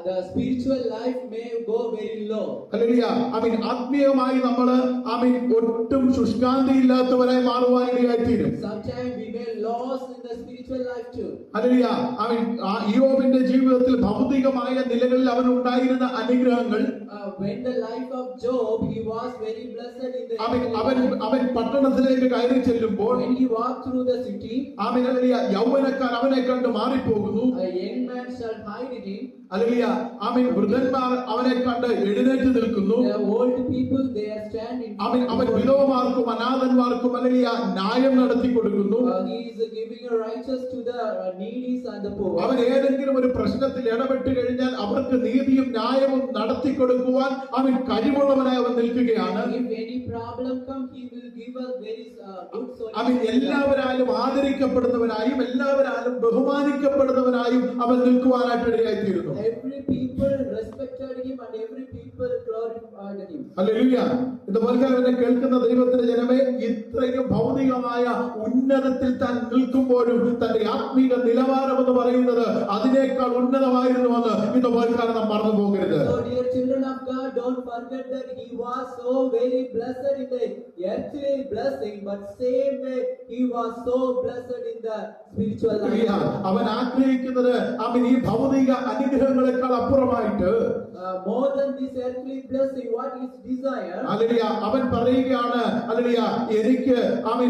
the spiritual life may go very low. ഹല്ലേലൂയ. ആമേൻ. ആത്മീയമായി നമ്മൾ ആമേൻ ഒട്ടും ശുഷ്കാന്തി ഇല്ലാത്തവരായി മാറുവാൻ ഇടയായിത്തീരും. Sometime we may lose in the spiritual life too. ഹല്ലേലൂയ. ആമേൻ. യോബിന്റെ ജീവിതത്തിൽ ഭൗതികമായ നിലകളിൽ അവൻ ഉണ്ടായിരുന്ന അനുഗ്രഹങ്ങൾ When the life of Job, he was very blessed in the അവൻ പട്ടണത്തിലേക്ക് കയറി ചെല്ലുമ്പോൾ when he walked through the city, ആമേൻ, ഹല്ലേലൂയ, യൗവനക്കാർ അവനെ കണ്ട് മാറിപ്പോകുന്നു. a young man shall hide in him. ഹല്ലേലൂയ. ആമേൻ. വൃദ്ധന്മാർ അവനെ കണ്ട് എഴുന്നേറ്റ് നിൽക്കുന്നു. The old people, they are standing. അവൻ വിധവമാർക്കും അനാഥന്മാർക്കും ഹല്ലേലൂയ ന്യായം നടത്തി കൊടുക്കുന്നു. He is giving a righteous to the needy and the poor. അവൻ ഏതെങ്കിലും ഒരു പ്രശ്നത്തിൽ ഇടപെട്ട് കഴിഞ്ഞാൽ അവർക്ക് നീതിയും ന്യായവും നടത്തി കൊടുക്കുവാൻ അവൻ കഴിവുള്ളവനായി അവൻ നിൽക്കുകയാണ്. If any problem comes, he will give us very good അവൻ solution. എല്ലാവരാലും ആദരിക്കപ്പെടുന്നവനായും എല്ലാവരാലും ബഹുമാനിക്കപ്പെടുന്നവനായും അവൻ നിൽക്കുവാനായിട്ട് ഇടയായിത്തീരുന്നു. Every people respected him and every people glorified him. Hallelujah. ഇതുപോലെ എന്നെ കേൾക്കുന്ന ദൈവത്തിന്റെ ജനമേ, ഇത്രയും ഭൗതികമായ ഉന്നതത്തിൽ താൻ നിൽക്കുമ്പോഴും തന്റെ ആത്മീക നിലവാരം എന്ന് പറയുന്നത് അതിനേക്കാൾ ഉന്നതമായിരുന്നുവെന്ന് ഇതുപോലെ നാം മറന്നു പോകരുത്. So dear children of God, don't forget that he was so very blessed in the earthly blessing, but same way he was so blessed in the spiritual life. അവൻ ആഗ്രഹിക്കുന്നത് അവൻ ഈ ഭൗതിക അനുഗ്രഹങ്ങളെക്കാൾ അപ്പുറമായിട്ട് More than this earthly blessing, what is desire? Hallelujah. അവൻ പറയുകയാണ്, hallelujah, എനിക്ക് അവൻ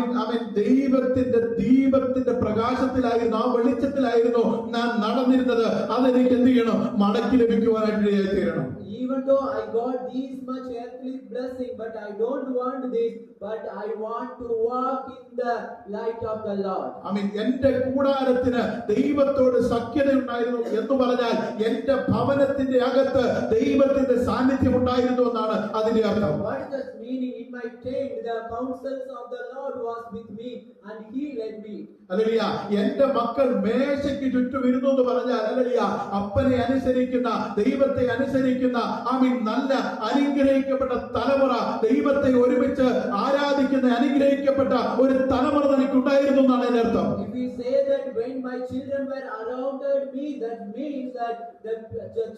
ദൈവത്തിന്റെ പ്രകാശത്തിലായിരുന്നു, ആ വെളിച്ചത്തിലായിരുന്നു ഞാൻ നടന്നിരുന്നത്. അതെനിക്ക് എന്ത് ചെയ്യണം? മടക്കി ലഭിക്കുവാനായിട്ട് തീരണം. Even though I got this much earthly blessing, but I don't want this, but I want to walk in the light of the Lord. ആമേൻ. എന്റെ കൂടാരത്തിന് ദൈവത്തോട് സഖ്യത ഉണ്ടായിരുന്നു എന്ന് പറഞ്ഞാൽ എന്റെ ഭവനത്തിന്റെ അകത്ത് ദൈവത്തിന്റെ സാന്നിധ്യം ഉണ്ടായിരുന്നു എന്നാണ് അതിന്റെ അർത്ഥം. What is the meaning? In my tent, the counsels of the Lord was with me, and He led me. Hallelujah. എന്റെ മക്കൾ മേശയ്ക്ക് ചുറ്റും ഇരുന്നു എന്ന് പറഞ്ഞാൽ ഹല്ലേലൂയ, അപ്പനെ അനുസരിക്കുന്ന, ദൈവത്തെ അനുസരിക്കുന്ന ആമീൻ നല്ല അനുഗ്രഹിക്കപ്പെട്ട തലമുറ, ദൈവത്തെ ഒരുമിച്ച് ആരാധിക്കുന്ന അനുഗ്രഹിക്കപ്പെട്ട ഒരു തലമുറ തനിക്ക് ഉണ്ടായിരുന്നു എന്നാണ് അതിന്റെ അർത്ഥം. If we say that when my children were around me, that means that the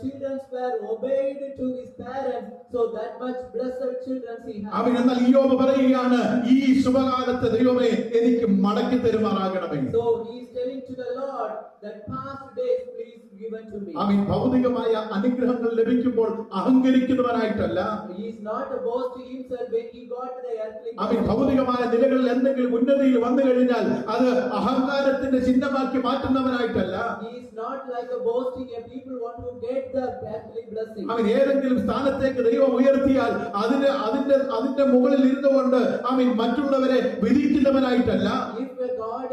children were obeyed to his parents, so that much blessed children he അവൻ has. എന്നാൽ ഇയ്യോബ് പറയുകയാണ്, ഈ ശുഭകാലത്തെ ദൈവമേ എനിക്ക് മടക്കി തരുമാറാകണമേ. So he is telling to the Lord that past days please give unto me. അവൻ ഭൗതികമായ അനുഗ്രഹങ്ങൾ ലഭിക്കുമ്പോൾ അഹങ്കരിക്കുന്നവനായിട്ടല്ല, He is not a boast to himself when he got the earthly അവൻ blessing. ഭൗതികമായ നിലകളിൽ എന്തെങ്കിലും ഉന്നതിയിൽ വന്നു കഴിഞ്ഞാൽ അത് അഹങ്കാരത്തിന്റെ ചിഹ്നമാക്കി മാറ്റുന്നവനായിട്ടല്ല. He is not like a boasting a people want to get the earthly blessing. അവൻ ഏതെങ്കിലും സ്ഥാനത്തേക്ക് ദൈവം ഉയർത്തിയാൽ അതിന്റെ മുകളിൽ ഇരുന്നുകൊണ്ട് അവൻ മറ്റുള്ളവരെ വിധിക്കുന്നവനായിട്ടല്ല. If a God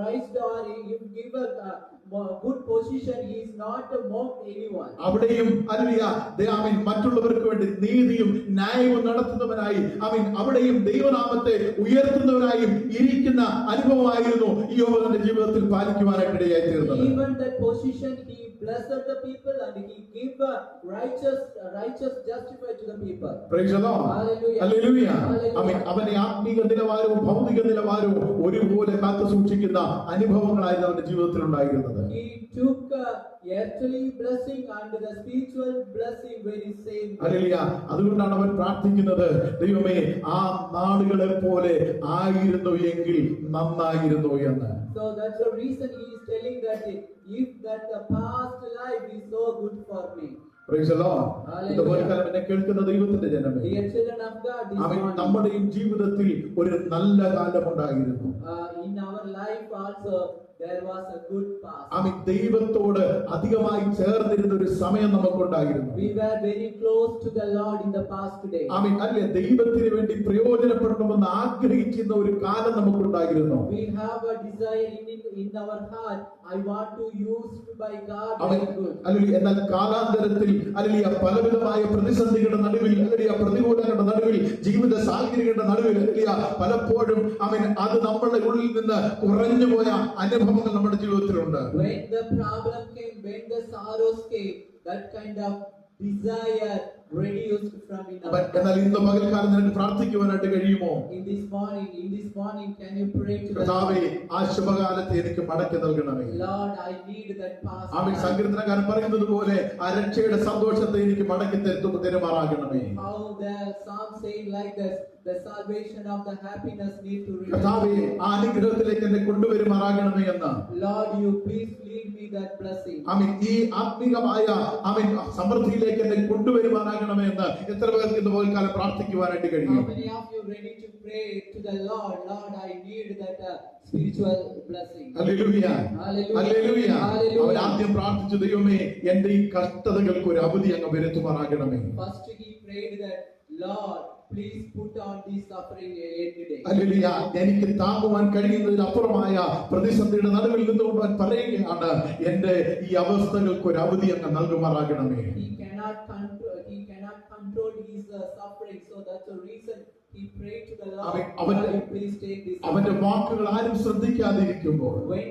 raised or if give a good position, he is not to mock anyone. അവിടെയും അവൻ മറ്റുള്ളവർക്ക് വേണ്ടി നീതിയും ന്യായവും നടത്തുന്നവനായി അവൻ അവിടെയും ദൈവനാമത്തെ ഉയർത്തുന്നവനായും ഇരിക്കുന്ന അനുഭവമായിരുന്നു ഇയ്യോബ് തന്റെ ജീവിതത്തിൽ പാലിക്കുവാനായിട്ട് ഇടയായി തീർന്നത്. Even that position he blessed the people and he give righteous justify to the people. Praise the Lord. Hallelujah. Hallelujah. Hallelujah. അവന്റെ ആത്മീക നിലവാരവും ഭൗതിക നിലവാരവും ഒരുപോലെ കാത്തു സൂക്ഷിക്കുന്ന അനുഭവങ്ങളായിരുന്നു അവന്റെ ജീവിതത്തിൽ ഉണ്ടായിരുന്നത്. He took earthly blessing and the spiritual blessing very same. Hallelujah. അതുകൊണ്ടാണ് അവൻ പ്രാർത്ഥിക്കുന്നത്, ദൈവമേ ആ നാളുകളെ പോലെ ആയിരുന്നു എങ്കിൽ നന്നായിരുന്നു എന്ന്. So that's the reason he is telling that if that the past life is so good for me. Praise the Lord. Hallelujah. ഇതുപോലെ കാലം എന്നെ കേൾക്കുന്ന ദൈവത്തിന്റെ ജനമേ, Dear children of God, this അവൻ morning, നമ്മുടെയും ജീവിതത്തിൽ ഒരു നല്ല കാലമുണ്ടായിരുന്നു. in our life also there was a good past. അവൻ ദൈവത്തോട് അധികമായി ചേർന്നിരുന്ന ഒരു സമയം നമുക്കുണ്ടായിരുന്നു. We were very close to the Lord in the past day. അവൻ അല്ലെ ദൈവത്തിന് വേണ്ടി പ്രയോജനപ്പെടണമെന്ന് ആഗ്രഹിക്കുന്ന ഒരു കാലം നമുക്കുണ്ടായിരുന്നു. We have a desire in our heart. I want to use by God അവൻ very good. അല്ലെങ്കിൽ എന്നാൽ കാലാന്തരത്തിൽ അല്ലെങ്കിൽ പലവിധമായ പ്രതിസന്ധികളുടെ നടുവിൽ അല്ലെങ്കിൽ പ്രതികൂലങ്ങളുടെ നടുവിൽ ജീവിത സാഹചര്യങ്ങളുടെ നടുവിൽ അല്ലെങ്കിൽ പലപ്പോഴും അവൻ അത് നമ്മുടെ ഉള്ളിൽ നിന്ന് കുറഞ്ഞു പോയ അനുഭവങ്ങൾ നമ്മുടെ ജീവിതത്തിലുണ്ട്. When the problem came, when the sorrows came, that kind of desire reduced from in our എന്നാൽ ഇന്ന് പകൽക്കാലം നിനക്ക് പ്രാർത്ഥിക്കുവാനായിട്ട് കഴിയുമോ? In this morning, can you pray to the കർത്താവേ, Lord? ആ ശുഭകാലത്തെ എനിക്ക് മടക്കി നൽകണമേ. Lord, I need that past. അവൻ സങ്കീർത്തനക്കാരൻ പറയുന്നത് പോലെ ആ രക്ഷയുടെ സന്തോഷത്തെ എനിക്ക് മടക്കി തരുമാറാകണമേ. How the psalm saying like this, the salvation of the happiness need to കർത്താവേ, return. ആ അനുഗ്രഹത്തിലേക്ക് എന്നെ കൊണ്ടുവരുമാറാകണമേ എന്ന് Lord, you please lead me that blessing. അവൻ ഈ ആത്മീകമായ അവൻ സമൃദ്ധിയിലേക്ക് എന്നെ കൊണ്ടുവരുമാറാകണമേ എന്ന് എത്ര പേർക്ക് ഇന്ന് പകൽക്കാലം പ്രാർത്ഥിക്കുവാനായിട്ട് How കഴിയും? many of you ready to pray to the Lord? Lord, I need that spiritual blessing. Hallelujah. Hallelujah. Hallelujah. Hallelujah. അവൻ ആദ്യം പ്രാർത്ഥിച്ചു, ദൈവമേ എന്റെ ഈ കഷ്ടതകൾക്ക് ഒരു അവധി അങ്ങ് വരുത്തുമാറാകണമേ. First he prayed that, Lord, please put on this suffering any day. Hallelujah. എനിക്ക് താങ്ങുവാൻ കഴിയുന്നതിനപ്പുറമായ പ്രതിസന്ധിയുടെ നടുവിൽ നിന്നുകൊണ്ട് അവൻ പറയുകയാണ്, എന്റെ ഈ അവസ്ഥകൾക്ക് ഒരു അവധി അങ്ങ് നൽകുമാറാകണമേ. He cannot control his suffering, so that's the reason he prayed to the Lord. അവൻ- Lord, you please take this. അവന്റെ വാക്കുകൾ ആരും ശ്രദ്ധിക്കാതിരിക്കുമ്പോൾ, When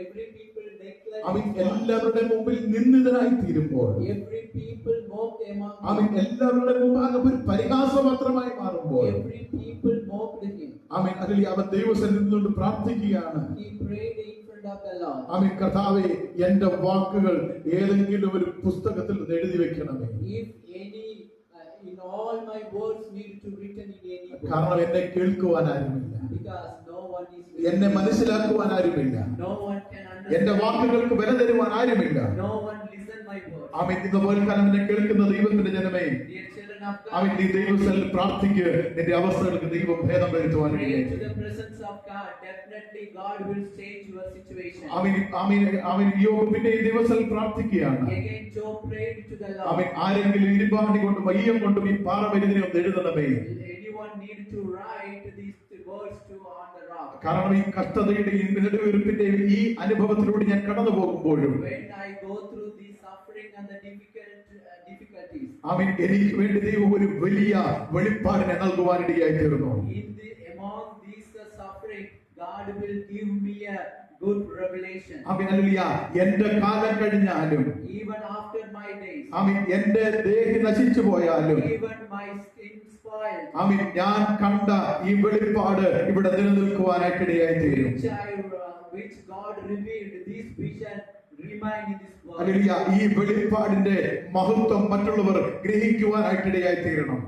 every people declare അവൻ his word, എല്ലാവരുടെ മുമ്പിൽ നിന്ദിതനായി തീരുമ്പോൾ, every people mocked among അവൻ him, എല്ലാവരുടെ മുമ്പാകെ ഒരു പരിഹാസപാത്രമായി മാറുമ്പോൾ, every people mocked him. അവൻ അല്ലെങ്കിൽ അവൻ ദൈവസന്നിധിയിൽ നിന്നുകൊണ്ട് പ്രാർത്ഥിക്കുകയാണ്, He prayed in front of the Lord. അവൻ കർത്താവേ എന്റെ വാക്കുകൾ ഏതെങ്കിലും ഒരു പുസ്തകത്തിൽ നിന്ന് എഴുതി വെക്കണമേ. If any, in all my words need to written in any book, കാരണം എന്നെ കേൾക്കുവാൻ ആരുമില്ല, because no one is എന്നെ മനസ്സിലാക്കുവാൻ ആരുമില്ല, no one can എന്റെ understand, വാക്കുകൾക്ക് വില തരുവാൻ ആരുമില്ല. no one listen my words. അവൻ ഇന്ന് പോൽക്കാലം എന്നെ കേൾക്കുന്ന ദൈവത്തിന്റെ ജനമേ, Dear children of അവൻ God, നീ ദൈവസ്ഥലിൽ പ്രാർത്ഥിക്ക്, നിന്റെ അവസ്ഥകൾക്ക് ദൈവം ഭേദം വരുത്തുവാൻ pray to കഴിയും. the presence of God. Definitely God will change your situation. അവൻ യോബ് പിന്നെ ഈ ദിവസത്തിൽ പ്രാർത്ഥിക്കുകയാണ്. Again Job prayed to the അവൻ Lord. ആരെങ്കിലും ഇരുമ്പാണി കൊണ്ടും വയ്യം കൊണ്ടും ഈ പാറമരുതിനെ ഒന്ന് എഴുതണമേ. Anyone need to write these words to on the rock. കാരണം ഈ കഷ്ടതയുടെയും നെടുവീർപ്പിന്റെയും ഈ അനുഭവത്തിലൂടെ ഞാൻ കടന്നു പോകുമ്പോഴും When I go through the suffering and the difficulties, അവൻ എനിക്ക് വേണ്ടി ദൈവം ഒരു വലിയ വെളിപ്പാടിനെ നൽകുവാനിടയായി തീർന്നു. among these suffering, God will give me a good revelation. അവൻ ഹല്ലേലൂയ. എന്റെ കാലം കഴിഞ്ഞാലും, Even after my days, അവൻ എന്റെ ദേഹം നശിച്ചു പോയാലും, even my skin spoiled, അവൻ ഞാൻ കണ്ട ഈ വെളിപ്പാട് ഇവിടെ നിലനിൽക്കുവാനായിട്ടിടയായി തീരും. which God revealed, this vision remain in this world. Hallelujah. ഈ വെളിപ്പാടിന്റെ മഹത്വം മറ്റുള്ളവർ ഗ്രഹിക്കുവാനായിട്ടിടയായി തീരണം.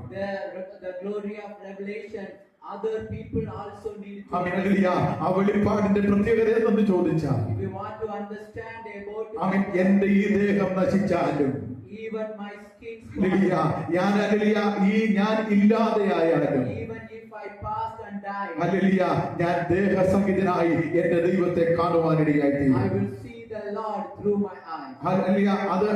The glory of revelation, other people also need to amen. Hallelujah. ആ വെളിപ്പാടിന്റെ പ്രത്യേകത എന്തെന്ന് ചോദിച്ചാൽ, if you want to understand about ആമേൻ, എന്റെ ഈ ദേഹം നശിച്ചാലും, even my skin ഹല്ലേലൂയ, ഞാൻ ഇല്ലാതെയായാലും, even if I passed and died, hallelujah, ഞാൻ ദേഹസഹിതനായി എന്റെ ദൈവത്തെ കാണുവാനിടയായി തീരും. I will see the Lord through my eyes. Hallelujah. അത്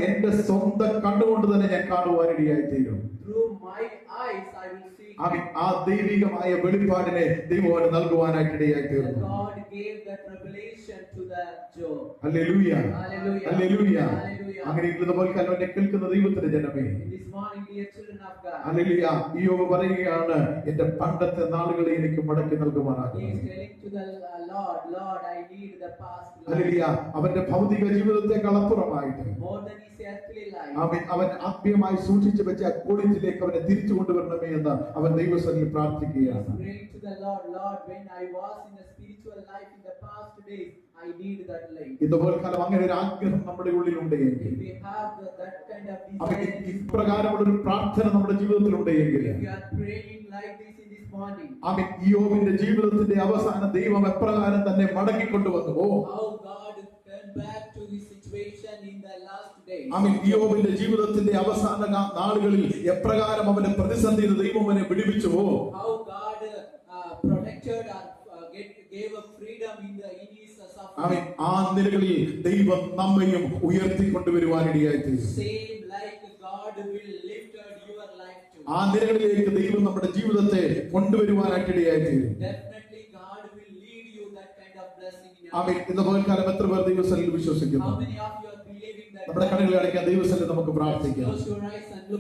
എന്റെ സ്വന്തം കണ്ണുകൊണ്ട് തന്നെ ഞാൻ കാണുവാനിടയായി തീരും. Through my eyes I will see ആമേൻ. ആ ദൈവികമായ വെളിപ്പാടിനെ ദൈവം അവന് നൽകുവാനായിട്ടിടയായി that തീർന്നു. God gave that revelation to the Job. Hallelujah. Hallelujah. Hallelujah. Hallelujah. അങ്ങനെ ഇതുപോലെ എന്നെ കേൾക്കുന്ന ദൈവത്തിന്റെ ജനമേ, This morning, dear children of God, ഹല്ലേലൂയ, ഇയ്യോബ് പറയുകയാണ്, എന്റെ പണ്ടത്തെ നാളുകളെ എനിക്ക് മടക്കി he നൽകുവാനാകും. is telling to the Lord, Lord, I need the past life. Hallelujah. അവന്റെ ഭൗതിക ജീവിതത്തെക്കാൾ അപ്പുറമായിട്ട് More than his earthly life. അവൻ ആത്മീയമായി സൂക്ഷിച്ചു വെച്ച അക്കോളിറ്റിലേക്ക് അവനെ തിരിച്ചു കൊണ്ടുവരണമേ എന്ന് അവൻ ദൈവസന്നിധിയിൽ പ്രാർത്ഥിക്കുകയാണ്. Praying to the Lord, Lord, when I was in a spiritual life in the past days, I need that life. ഇതുപോലെ കാലം അങ്ങനെ ഒരു ആഗ്രഹം നമ്മുടെ ഉള്ളിലുണ്ടെങ്കിൽ, If we have that kind of അവൻ desire, ഇപ്രകാരമുള്ള ഒരു പ്രാർത്ഥന നമ്മുടെ ജീവിതത്തിലുണ്ടെങ്കിൽ, if we are praying like this in this morning, അവൻ ഇയ്യോബിന്റെ ജീവിതത്തിന്റെ അവസാനം ദൈവം എപ്രകാരം തന്നെ മടക്കിക്കൊണ്ടുവന്നുവോ, how God turned back to his situation in the last days. അവൻ ഇയ്യോബിന്റെ ജീവിതത്തിന്റെ അവസാന നാളുകളിൽ എപ്രകാരം അവന്റെ പ്രതിസന്ധിയിൽ ദൈവം അവനെ വിടുവിച്ചുവോ, How God protected or gave a freedom in his അവൻ suffering. ആ നിലകളിൽ ദൈവം നമ്മയും ഉയർത്തിക്കൊണ്ടുവരുവാനിടയായി തീരും. Same like God will lift your life too. ആ നിലകളിലേക്ക് ദൈവം നമ്മുടെ ജീവിതത്തെ കൊണ്ടുവരുവാനായിട്ടിടയായി തീരും. Definitely God will lead you that kind of blessing in your അവൻ life. ഇതുപോലെ കാലം എത്ര പേർ ദൈവസന്നിധിയിൽ വിശ്വസിക്കുന്നു? How many of you are believing that? നമ്മുടെ കണ്ണുകളെ അടയ്ക്കാൻ ദൈവസന്നിധിയിൽ നമുക്ക് പ്രാർത്ഥിക്കാം. Close your eyes and look